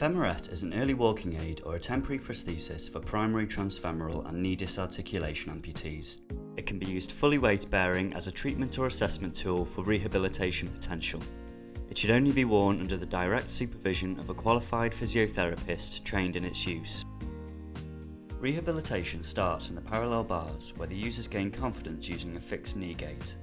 Femurett is an early walking aid or a temporary prosthesis for primary transfemoral and knee disarticulation amputees. It can be used fully weight-bearing as a treatment or assessment tool for rehabilitation potential. It should only be worn under the direct supervision of a qualified physiotherapist trained in its use. Rehabilitation starts in the parallel bars, where the users gain confidence using a fixed knee gait,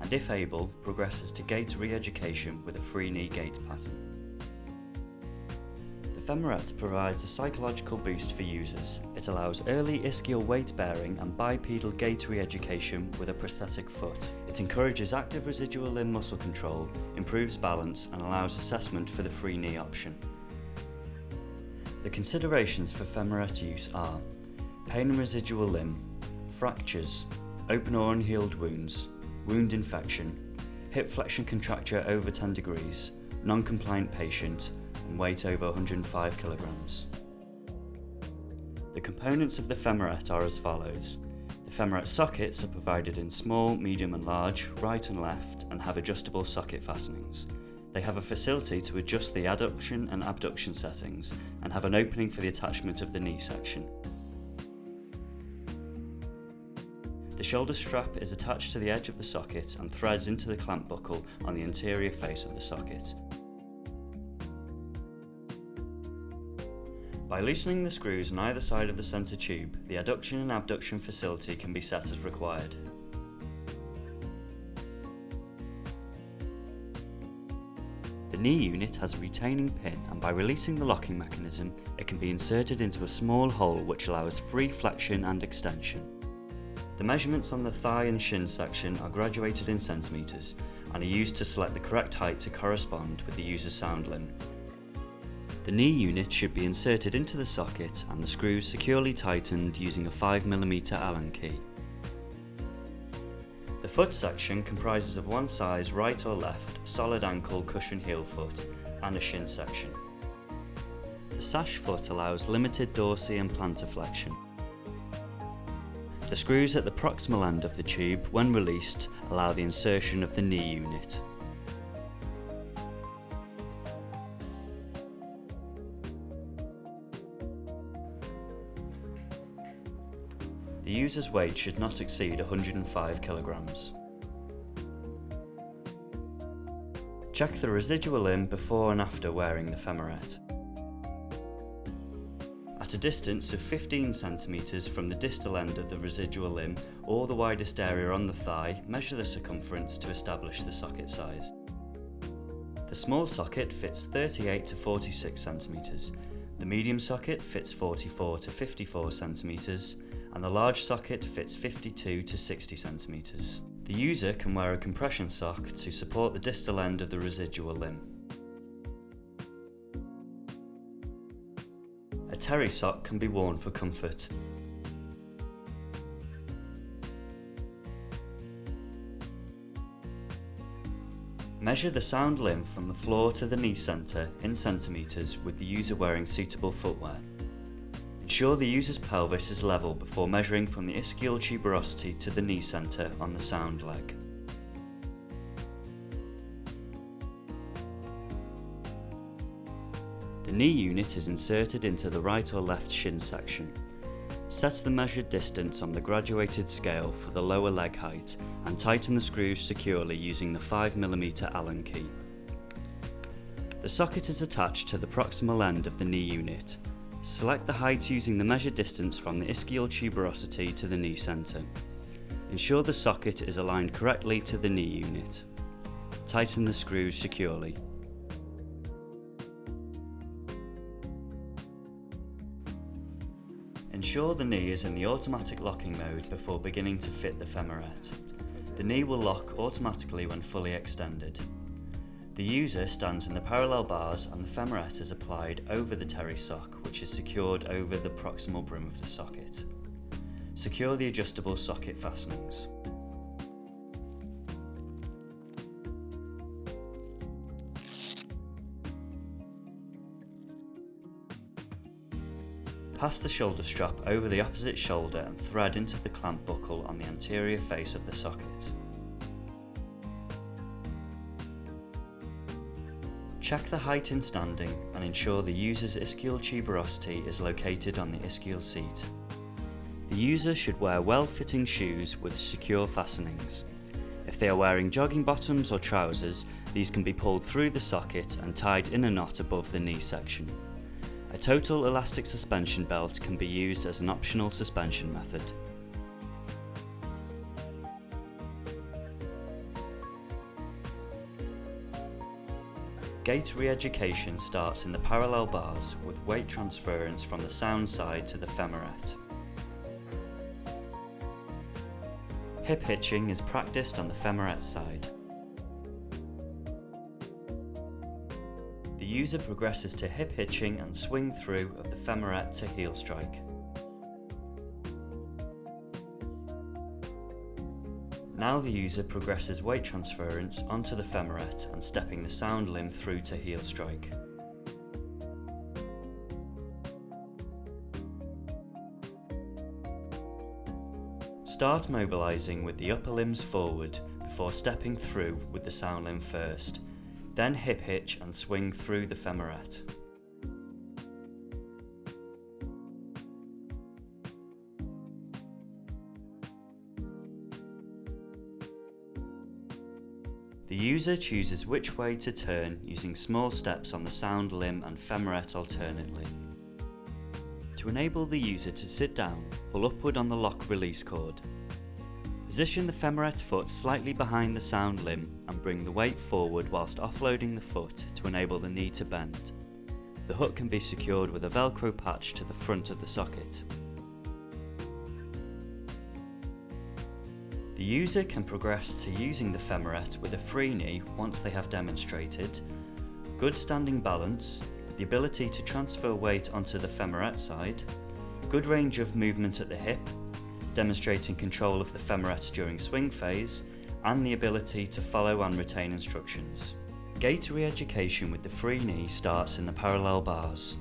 and if able, progresses to gait re-education with a free knee gait pattern. The Femurett provides a psychological boost for users. It allows early ischial weight bearing and bipedal gait re-education with a prosthetic foot. It encourages active residual limb muscle control, improves balance, and allows assessment for the free knee option. The considerations for Femurett use are pain and residual limb, fractures, open or unhealed wounds, wound infection, hip flexion contracture over 10 degrees, non-compliant patient, and weight over 105 kilograms. The components of the Femurett are as follows. The Femurett sockets are provided in small, medium and large, right and left, and have adjustable socket fastenings. They have a facility to adjust the adduction and abduction settings and have an opening for the attachment of the knee section. The shoulder strap is attached to the edge of the socket and threads into the clamp buckle on the interior face of the socket. By loosening the screws on either side of the centre tube, the adduction and abduction facility can be set as required. The knee unit has a retaining pin, and by releasing the locking mechanism, it can be inserted into a small hole which allows free flexion and extension. The measurements on the thigh and shin section are graduated in centimetres and are used to select the correct height to correspond with the user's sound limb. The knee unit should be inserted into the socket and the screws securely tightened using a 5mm Allen key. The foot section comprises of one size right or left, solid ankle cushion heel foot and a shin section. The sash foot allows limited dorsi and plantar flexion. The screws at the proximal end of the tube, when released, allow the insertion of the knee unit. The user's weight should not exceed 105 kilograms. Check the residual limb before and after wearing the Femurett. At a distance of 15 cm from the distal end of the residual limb or the widest area on the thigh, measure the circumference to establish the socket size. The small socket fits 38 to 46 cm, the medium socket fits 44 to 54 cm, and the large socket fits 52 to 60 cm. The user can wear a compression sock to support the distal end of the residual limb. A terry sock can be worn for comfort. Measure the sound limb from the floor to the knee centre in centimetres with the user wearing suitable footwear. Ensure the user's pelvis is level before measuring from the ischial tuberosity to the knee centre on the sound leg. The knee unit is inserted into the right or left shin section. Set the measured distance on the graduated scale for the lower leg height and tighten the screws securely using the 5mm Allen key. The socket is attached to the proximal end of the knee unit. Select the height using the measured distance from the ischial tuberosity to the knee centre. Ensure the socket is aligned correctly to the knee unit. Tighten the screws securely. Ensure the knee is in the automatic locking mode before beginning to fit the Femurett. The knee will lock automatically when fully extended. The user stands in the parallel bars and the Femurett is applied over the terry sock, which is secured over the proximal brim of the socket. Secure the adjustable socket fastenings. Pass the shoulder strap over the opposite shoulder and thread into the clamp buckle on the anterior face of the socket. Check the height in standing and ensure the user's ischial tuberosity is located on the ischial seat. The user should wear well-fitting shoes with secure fastenings. If they are wearing jogging bottoms or trousers, these can be pulled through the socket and tied in a knot above the knee section. A total elastic suspension belt can be used as an optional suspension method. Gait re-education starts in the parallel bars with weight transference from the sound side to the femurett. Hip hitching is practiced on the femurett side. The user progresses to hip hitching and swing through of the femurett to heel strike. Now the user progresses weight transference onto the femurett and stepping the sound limb through to heel strike. Start mobilising with the upper limbs forward before stepping through with the sound limb first, then hip hitch and swing through the femurett. The user chooses which way to turn using small steps on the sound limb and femurett alternately. To enable the user to sit down, pull upward on the lock release cord. Position the femurett foot slightly behind the sound limb and bring the weight forward whilst offloading the foot to enable the knee to bend. The hook can be secured with a Velcro patch to the front of the socket. The user can progress to using the femurett with a free knee once they have demonstrated good standing balance, the ability to transfer weight onto the femurett side, good range of movement at the hip, demonstrating control of the femurett during swing phase, and the ability to follow and retain instructions. Gait re-education with the free knee starts in the parallel bars.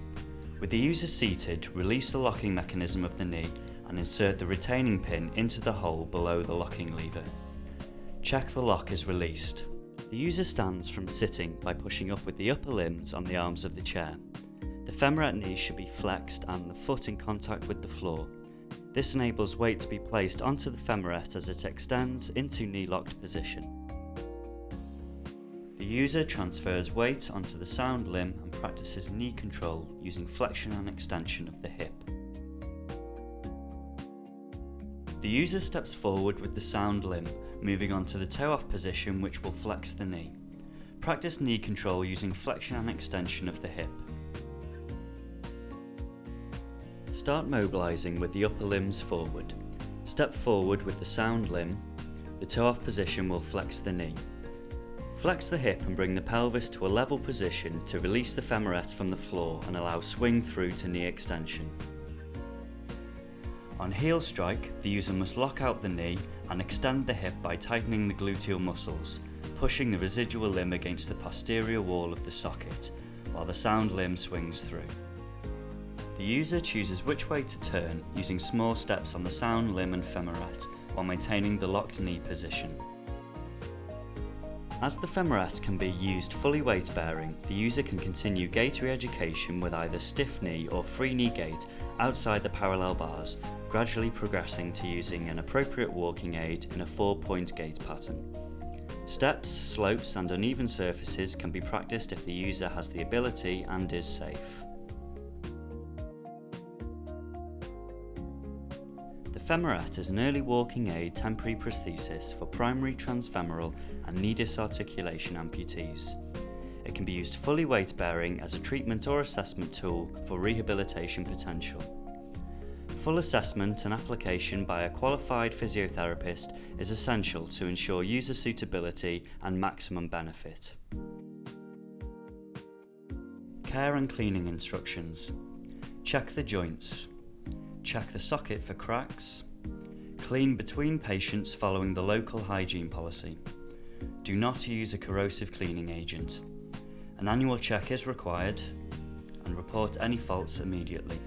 With the user seated, release the locking mechanism of the knee and insert the retaining pin into the hole below the locking lever. Check the lock is released. The user stands from sitting by pushing up with the upper limbs on the arms of the chair. The femurett knee should be flexed and the foot in contact with the floor. This enables weight to be placed onto the femurett as it extends into knee-locked position. The user transfers weight onto the sound limb and practices knee control using flexion and extension of the hip. The user steps forward with the sound limb, moving on to the toe-off position which will flex the knee. Practice knee control using flexion and extension of the hip. Start mobilising with the upper limbs forward. Step forward with the sound limb. The toe-off position will flex the knee. Flex the hip and bring the pelvis to a level position to release the femurett from the floor and allow swing through to knee extension. On heel strike, the user must lock out the knee and extend the hip by tightening the gluteal muscles, pushing the residual limb against the posterior wall of the socket, while the sound limb swings through. The user chooses which way to turn using small steps on the sound limb and femurett while maintaining the locked knee position. As the femurett can be used fully weight bearing, the user can continue gait re-education with either stiff knee or free knee gait outside the parallel bars, gradually progressing to using an appropriate walking aid in a 4-point gait pattern. Steps, slopes and uneven surfaces can be practiced if the user has the ability and is safe. The Femurett is an early walking aid temporary prosthesis for primary transfemoral and knee disarticulation amputees. It can be used fully weight bearing as a treatment or assessment tool for rehabilitation potential. Full assessment and application by a qualified physiotherapist is essential to ensure user suitability and maximum benefit. Care and cleaning instructions. Check the joints. Check the socket for cracks. Clean between patients following the local hygiene policy. Do not use a corrosive cleaning agent. An annual check is required, and report any faults immediately.